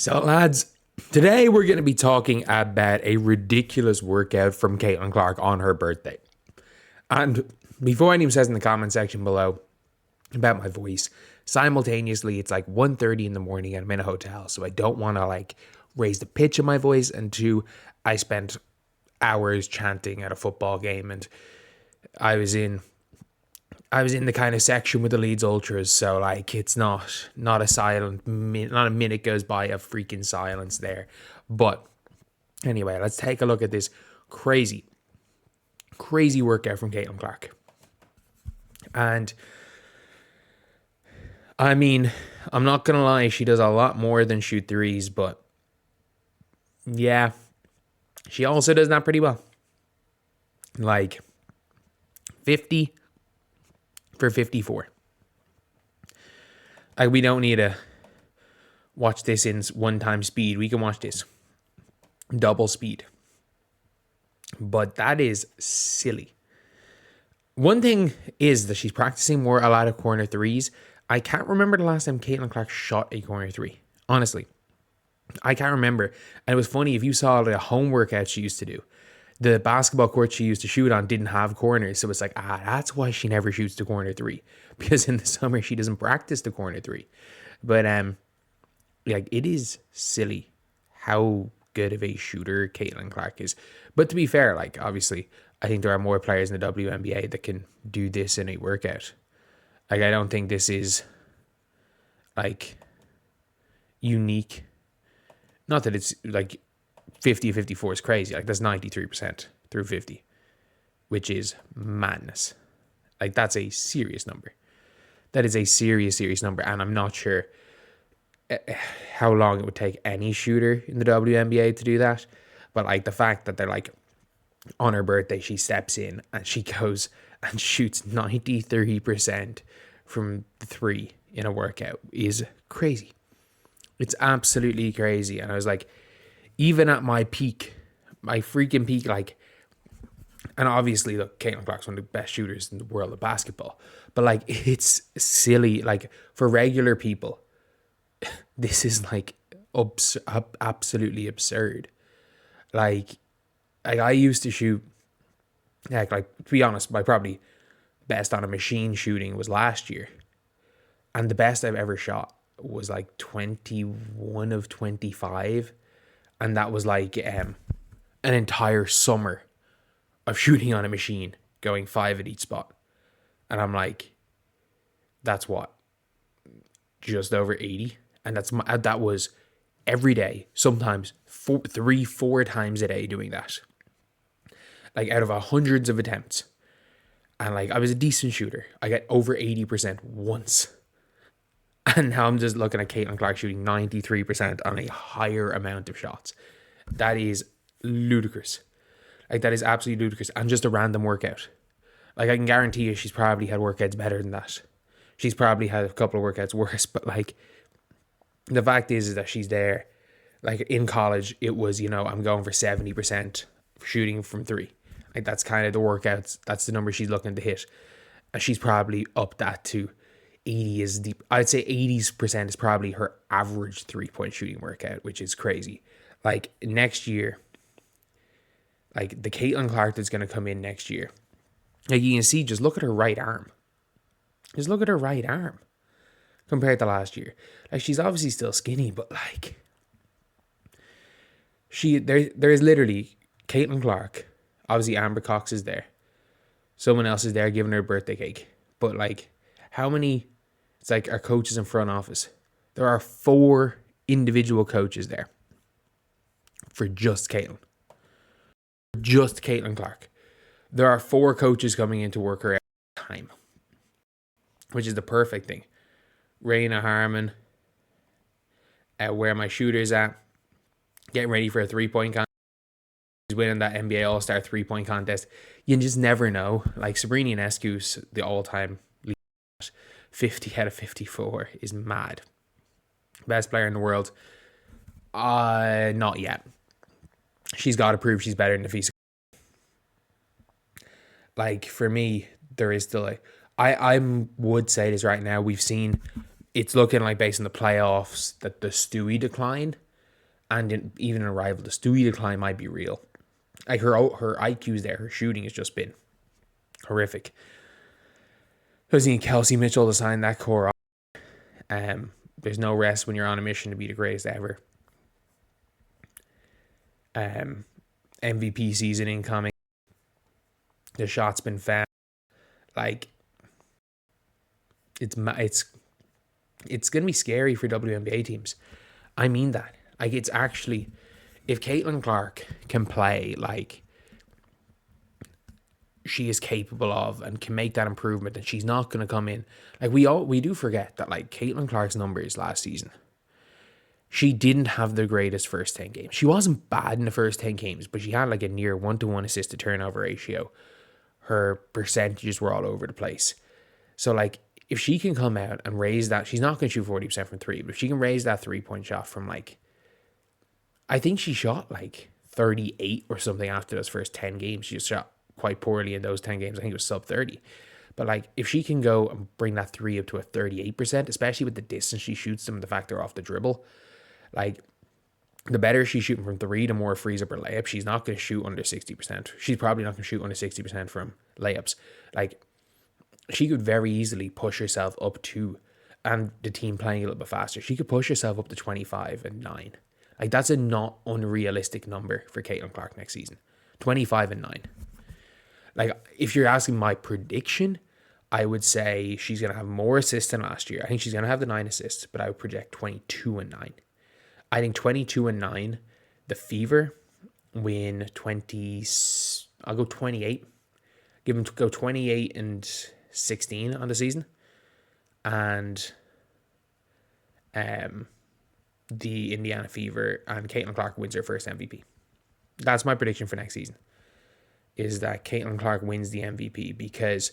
So, lads, today we're going to be talking about a ridiculous workout from Caitlin Clark on her birthday. And before anyone says in the comment section below about my voice, simultaneously it's like 1:30 in the morning and I'm in a hotel, so I don't want to raise the pitch of my voice. And two, I spent hours chanting at a football game, and I was in the kind of section with the Leeds Ultras, so it's not a minute goes by of freaking silence there. But anyway, let's take a look at this crazy workout from Caitlin Clark. And I mean, I'm not gonna lie, she does a lot more than shoot threes, but yeah, she also does that pretty well. 50 for 54. We don't need to watch this in one-time speed. We can watch this double speed. But that is silly. One thing is that she's practicing a lot of corner threes. I can't remember the last time Caitlin Clark shot a corner three. Honestly, I can't remember. And it was funny, if you saw the home workout she used to do, the basketball court she used to shoot on didn't have corners. So it's that's why she never shoots the corner three. Because in the summer, she doesn't practice the corner three. But it is silly how good of a shooter Caitlin Clark is. But to be fair, obviously, I think there are more players in the WNBA that can do this in a workout. I don't think this is, unique. Not that it's, 50-54 is crazy. That's 93% through 50, which is madness. That's a serious number. That is a serious number, and I'm not sure how long it would take any shooter in the WNBA to do that. But the fact that they're on her birthday, she steps in and she goes and shoots 93% from the three in a workout is crazy. It's absolutely crazy. And I was even at my peak, my freaking peak, and obviously, look, Caitlin Clark's one of the best shooters in the world of basketball. But it's silly. For regular people, this is absolutely absurd. I used to shoot, to be honest, my probably best on a machine shooting was last year. And the best I've ever shot was 21 of 25. And that was an entire summer of shooting on a machine, going 5 at each spot. And I'm that's what? Just over 80. And that was every day, sometimes 3-4 times a day doing that. Out of hundreds of attempts. And I was a decent shooter. I got over 80% once. And now I'm just looking at Caitlin Clark shooting 93% on a higher amount of shots. That is ludicrous. That is absolutely ludicrous. And just a random workout. I can guarantee you she's probably had workouts better than that. She's probably had a couple of workouts worse. But the fact is that she's there. In college, it was, I'm going for 70% shooting from three. That's kind of the workouts. That's the number she's looking to hit. And she's probably up that to 80 is deep. I'd say 80% is probably her average 3-point shooting workout, which is crazy. Next year, the Caitlin Clark that's going to come in next year, you can see, just look at her right arm. Just look at her right arm compared to last year. She's obviously still skinny, but there is literally Caitlin Clark. Obviously, Amber Cox is there. Someone else is there giving her a birthday cake. But how many? It's our coaches in front office. There are 4 individual coaches there for just Caitlin. Just Caitlin Clark. There are 4 coaches coming in to work her at time, which is the perfect thing. Breanna Harmon, where my shooter's at, getting ready for a 3-point contest. He's winning that NBA All-Star 3-point contest. You just never know. Sabrina Ionescu's the all-time leader. 50 out of 54 is mad. Best player in the world. Not yet. She's got to prove she's better than Nafisa. For me, there is still I would say this right now. We've seen it's looking based on the playoffs that the Stewie declined. and even in a rival, the Stewie decline might be real. Like her IQ's there, her shooting has just been horrific. Because you need Kelsey Mitchell to sign that core. There's no rest when you're on a mission to be the greatest ever. MVP season incoming. The shot's been found. Like, it's gonna be scary for WNBA teams. I mean that. Like, it's actually, if Caitlin Clark can play like she is capable of and can make that improvement, and she's not going to come in. Like, we do forget that, like, Caitlin Clark's numbers last season, she didn't have the greatest first 10 games. She wasn't bad in the first 10 games, but she had like a near 1-to-1 assist to turnover ratio. Her percentages were all over the place. So, like, if she can come out and raise that, she's not going to shoot 40% from three, but if she can raise that 3-point shot from, like, I think she shot like 38 or something after those first 10 games. She just shot quite poorly in those 10 games. I think it was sub 30. But, like, if she can go and bring that three up to a 38%, especially with the distance she shoots them, the fact they're off the dribble, like, the better she's shooting from three, the more frees up her layup. She's not going to shoot under 60%. She's probably not going to shoot under 60% from layups. Like, she could very easily push herself up to, and the team playing a little bit faster, she could push herself up to 25 and 9. Like, that's a not unrealistic number for Caitlin Clark next season. 25 and 9. Like, if you're asking my prediction, I would say she's going to have more assists than last year. I think she's going to have the 9 assists, but I would project 22 and 9. I think 22 and 9, the Fever win 20. I'll go 28. Give them to go 28 and 16 on the season. And the Indiana Fever and Caitlin Clark wins her first MVP. That's my prediction for next season, is that Caitlin Clark wins the MVP, because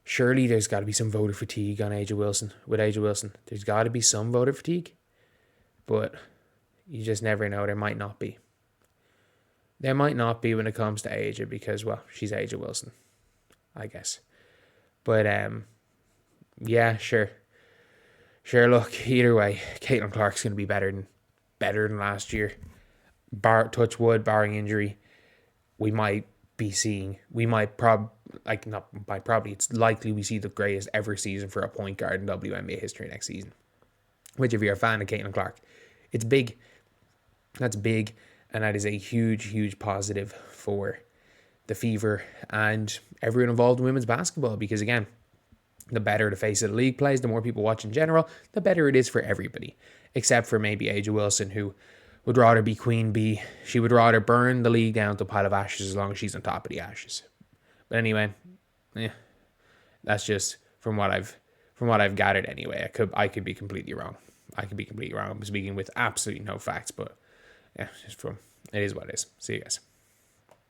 surely there's got to be some voter fatigue on A'ja Wilson. With A'ja Wilson, there's got to be some voter fatigue, but you just never know. There might not be. There might not be when it comes to A'ja, because, well, she's A'ja Wilson, I guess. But yeah, sure. Look, either way, Caitlin Clark's going to be better than last year. Touch wood, barring injury, it's likely we see the greatest ever season for a point guard in WNBA history next season. Which, if you're a fan of Caitlin Clark, it's big. That's big, and that is a huge, huge positive for the Fever and everyone involved in women's basketball, because, again, the better the face of the league plays, the more people watch in general, the better it is for everybody. Except for maybe A'ja Wilson, who would rather be queen bee. She would rather burn the league down to a pile of ashes as long as she's on top of the ashes. But anyway, that's just from what I've gathered anyway. I could be completely wrong. I'm speaking with absolutely no facts, but yeah, it is what it is. See you guys.